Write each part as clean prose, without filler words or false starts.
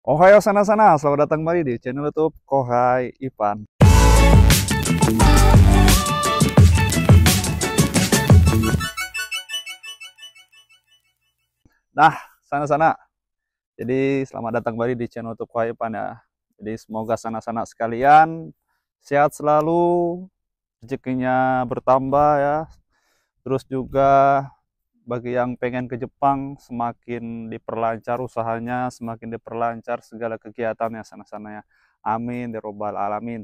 Ohayo sana-sana, selamat datang kembali di channel YouTube Kohai Ipan. Nah, sana-sana. Jadi selamat datang kembali di channel YouTube Kohai Ipan ya. Jadi semoga sana-sana sekalian sehat selalu, rezekinya bertambah ya. Terus juga bagi yang pengen ke Jepang semakin diperlancar usahanya, semakin diperlancar segala kegiatannya sana-sana ya. Amin ya robbal alamin.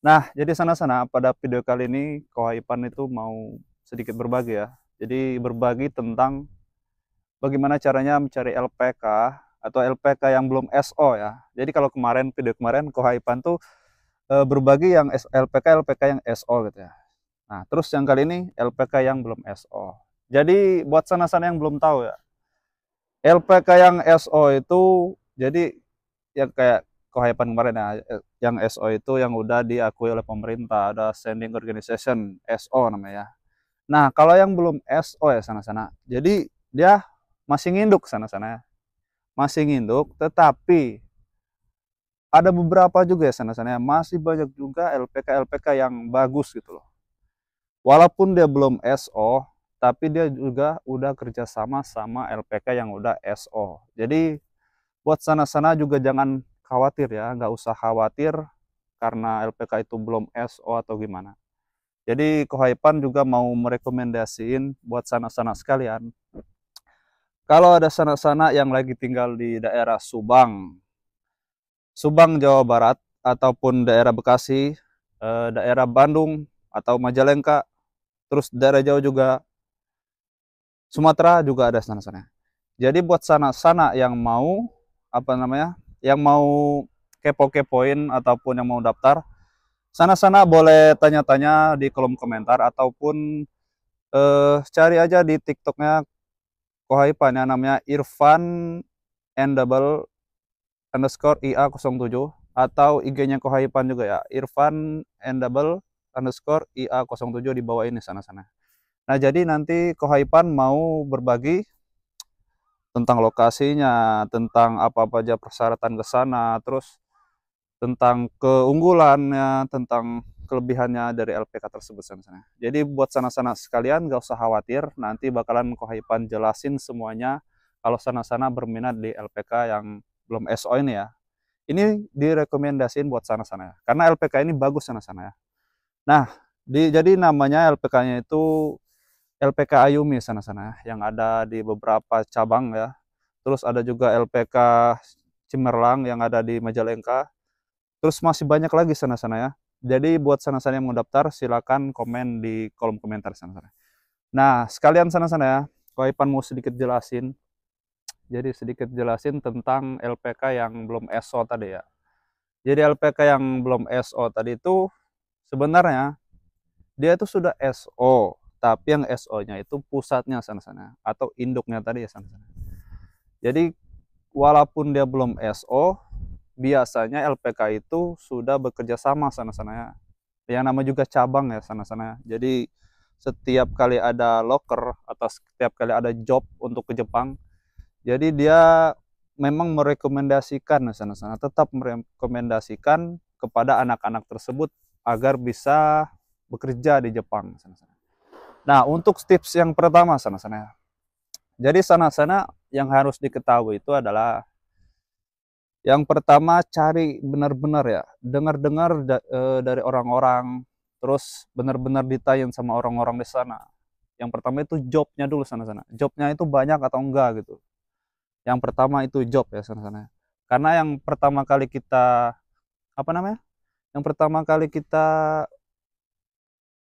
Nah, jadi sana-sana pada video kali ini Kohaipan itu mau sedikit berbagi ya. Jadi berbagi tentang bagaimana caranya mencari LPK atau LPK yang belum SO ya. Jadi kalau kemarin video kemarin Kohaipan tuh berbagi yang LPK yang SO gitu ya. Nah, terus yang kali ini LPK yang belum SO. Jadi buat sana-sana yang belum tahu ya, LPK yang SO itu jadi ya kayak Kohaipan kemarin ya, yang SO itu yang udah diakui oleh pemerintah, ada standing organization SO namanya. Nah, kalau yang belum SO ya sana-sana, jadi dia masih nginduk sana-sana ya. Masih nginduk, tetapi ada beberapa juga ya sana-sana ya, masih banyak juga LPK-LPK yang bagus gitu loh. Walaupun dia belum SO, tapi dia juga udah kerjasama sama LPK yang udah SO. Jadi buat sana-sana juga jangan khawatir ya, nggak usah khawatir karena LPK itu belum SO atau gimana. Jadi Kohaipan juga mau merekomendasiin buat sana-sana sekalian. Kalau ada sana-sana yang lagi tinggal di daerah Subang, Subang Jawa Barat, ataupun daerah Bekasi, daerah Bandung, atau Majalengka, terus daerah jauh juga Sumatera juga ada sana-sana. Jadi buat sana-sana yang mau apa namanya, yang mau kepo-kepoin ataupun yang mau daftar, sana-sana boleh tanya-tanya di kolom komentar ataupun cari aja di TikToknya Kohaipan ya, namanya Irfan N double underscore IA07, atau IG-nya Kohaipan juga ya, Irfan N double underscore IA07 di bawah ini sana-sana. Nah, jadi nanti Kohaipan mau berbagi tentang lokasinya, tentang apa-apa aja persyaratan ke sana, terus tentang keunggulannya, tentang kelebihannya dari LPK tersebut sana-sana. Jadi buat sana-sana sekalian gak usah khawatir, nanti bakalan Kohaipan jelasin semuanya kalau sana-sana berminat di LPK yang belum SO ini ya. Ini direkomendasiin buat sana-sana ya, karena LPK ini bagus sana-sana ya. Nah, jadi namanya LPK-nya itu LPK Ayumi sana-sana yang ada di beberapa cabang ya. Terus ada juga LPK Cimerlang yang ada di Majalengka. Terus masih banyak lagi sana-sana ya. Jadi buat sana-sana yang mau daftar silakan komen di kolom komentar sana-sana. Nah, sekalian sana-sana ya, Koipan mau sedikit jelasin. Jadi sedikit jelasin tentang LPK yang belum SO tadi ya. Jadi LPK yang belum SO tadi itu sebenarnya dia itu sudah SO, tapi yang SO-nya itu pusatnya sana-sana atau induknya tadi ya sana-sana. Jadi walaupun dia belum SO, biasanya LPK itu sudah bekerja sama sana-sana ya. Yang nama juga cabang ya sana-sana. Jadi setiap kali ada loker atau setiap kali ada job untuk ke Jepang, jadi dia memang merekomendasikan sana-sana, tetap merekomendasikan kepada anak-anak tersebut agar bisa bekerja di Jepang sana-sana. Nah, untuk tips yang pertama sana-sana. Jadi sana-sana yang harus diketahui itu adalah yang pertama cari benar-benar ya, dengar-dengar dari orang-orang, terus benar-benar ditanya sama orang-orang di sana. Yang pertama itu jobnya dulu sana-sana. Jobnya itu banyak atau enggak gitu. Yang pertama itu job ya sana-sana. Karena yang pertama kali kita apa namanya? Yang pertama kali kita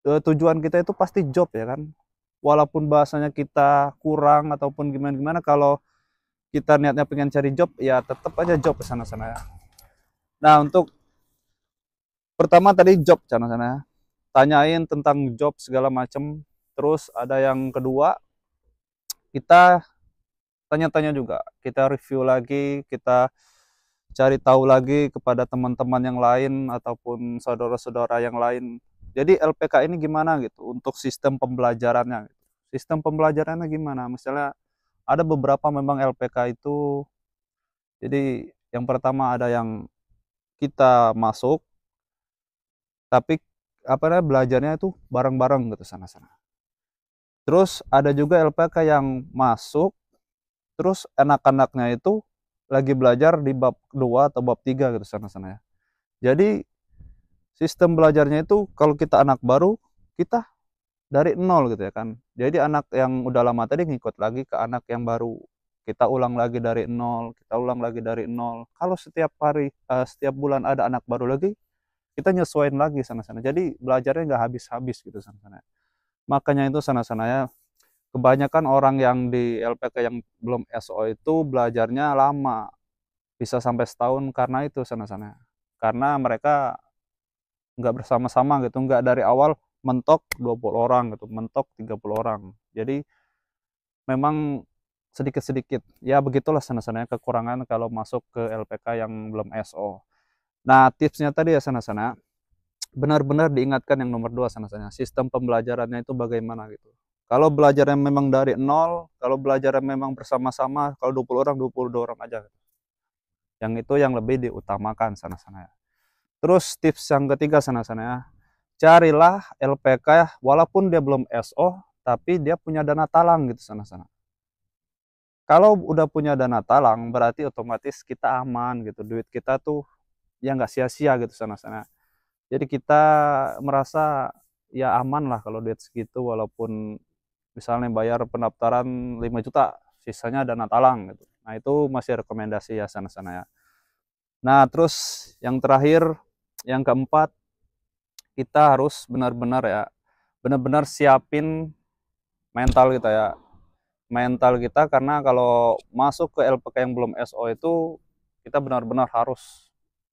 tujuan kita itu pasti job ya kan. Walaupun bahasanya kita kurang ataupun gimana-gimana, kalau kita niatnya pengen cari job ya tetap aja job ke sana-sana ya. Nah, untuk pertama tadi job sana-sana. Tanyain tentang job segala macam. Terus ada yang kedua, kita tanya-tanya juga. Kita review lagi, kita cari tahu lagi kepada teman-teman yang lain ataupun saudara-saudara yang lain. Jadi LPK ini gimana gitu untuk sistem pembelajarannya gitu. Sistem pembelajarannya gimana? Misalnya ada beberapa memang LPK itu jadi Yang pertama ada yang kita masuk, tapi apa namanya belajarnya itu bareng-bareng gitu sana-sana. Terus ada juga LPK yang masuk, terus anak-anaknya itu lagi belajar di bab 2 atau bab 3 gitu sana-sana ya. Jadi sistem belajarnya itu kalau kita anak baru, kita dari nol gitu ya kan. Jadi anak yang udah lama tadi ngikut lagi ke anak yang baru. Kita ulang lagi dari nol, kita ulang lagi dari nol. Kalau setiap hari, setiap bulan ada anak baru lagi, kita nyesuaiin lagi sana-sana. Jadi belajarnya nggak habis-habis gitu sana-sana. Makanya itu sana-sana ya, kebanyakan orang yang di LPK yang belum SO itu belajarnya lama, bisa sampai setahun karena itu sana-sana. Karena mereka nggak bersama-sama gitu, nggak dari awal mentok 20 orang gitu, mentok 30 orang. Jadi memang sedikit-sedikit. Ya begitulah sana-sana kekurangan kalau masuk ke LPK yang belum SO. Nah, tipsnya tadi ya sana-sana, benar-benar diingatkan yang nomor 2 sana-sana. Sistem pembelajarannya itu bagaimana gitu. Kalau belajarnya memang dari nol, kalau belajarnya memang bersama-sama, kalau 20 orang, 22 orang aja. Yang itu yang lebih diutamakan sana-sana. Terus tips yang ketiga sana-sana ya, carilah LPK walaupun dia belum SO, tapi dia punya dana talang gitu sana-sana. Kalau udah punya dana talang, berarti otomatis kita aman gitu. Duit kita tuh ya nggak sia-sia gitu sana-sana. Jadi kita merasa ya aman lah kalau duit segitu, walaupun misalnya bayar pendaftaran 5 juta, sisanya dana talang gitu. Nah itu masih rekomendasi ya sana-sana ya. Nah terus yang terakhir, yang keempat, kita harus benar-benar ya, benar-benar siapin mental kita ya. Mental kita, karena kalau masuk ke LPK yang belum SO itu, kita benar-benar harus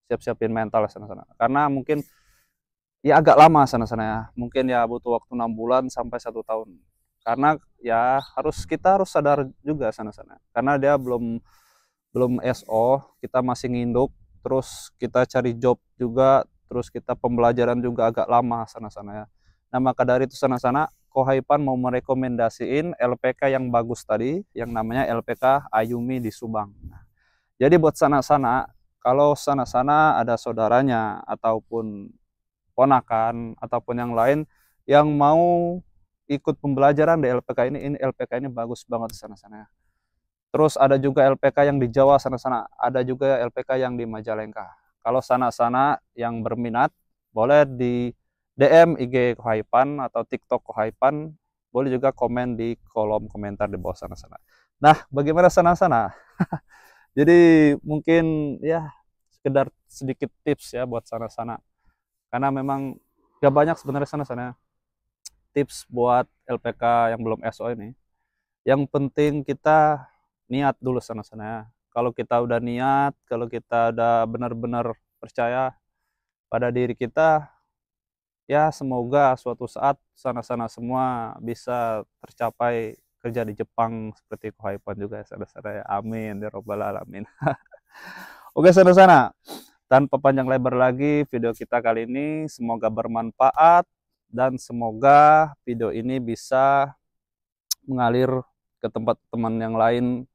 siap-siapin mental sana-sana. Karena mungkin ya agak lama sana-sana ya. Mungkin ya butuh waktu 6 bulan sampai 1 tahun. Karena ya kita harus sadar juga sana-sana. Karena dia belum belum SO, kita masih nginduk, terus kita cari job juga, terus kita pembelajaran juga agak lama sana-sana ya. Nah, maka dari itu sana-sana Kohaipan mau merekomendasiin LPK yang bagus tadi, yang namanya LPK Ayumi di Subang. Nah, jadi buat sana-sana, kalau sana-sana ada saudaranya ataupun ponakan ataupun yang lain yang mau ikut pembelajaran di LPK ini LPK ini bagus banget di sana-sana. Terus ada juga LPK yang di Jawa sana-sana, ada juga LPK yang di Majalengka. Kalau sana-sana yang berminat, boleh di DM IG Kohaipan atau TikTok Kohaipan, boleh juga komen di kolom komentar di bawah sana-sana. Nah, bagaimana sana-sana? Jadi mungkin ya sekedar sedikit tips ya buat sana-sana. Karena memang gak banyak sebenarnya sana-sana tips buat LPK yang belum SO ini. Yang penting kita niat dulu sana-sana. Kalau kita udah niat, kalau kita udah benar-benar percaya pada diri kita, ya semoga suatu saat sana-sana semua bisa tercapai kerja di Jepang seperti Kohaipan juga ya sana-sana ya. Amin ya robbal alamin. Oke sana-sana, tanpa panjang lebar lagi video kita kali ini, semoga bermanfaat dan semoga video ini bisa mengalir ke tempat teman yang lain,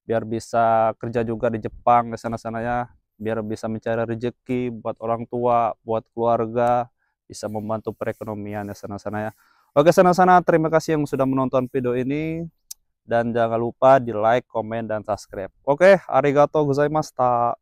biar bisa kerja juga di Jepang ke sana-sana ya, biar bisa mencari rezeki buat orang tua, buat keluarga, bisa membantu perekonomian ya sana-sana ya. Oke sana-sana, terima kasih yang sudah menonton video ini, dan jangan lupa di like, komen, dan subscribe. Oke, arigatou gozaimashita.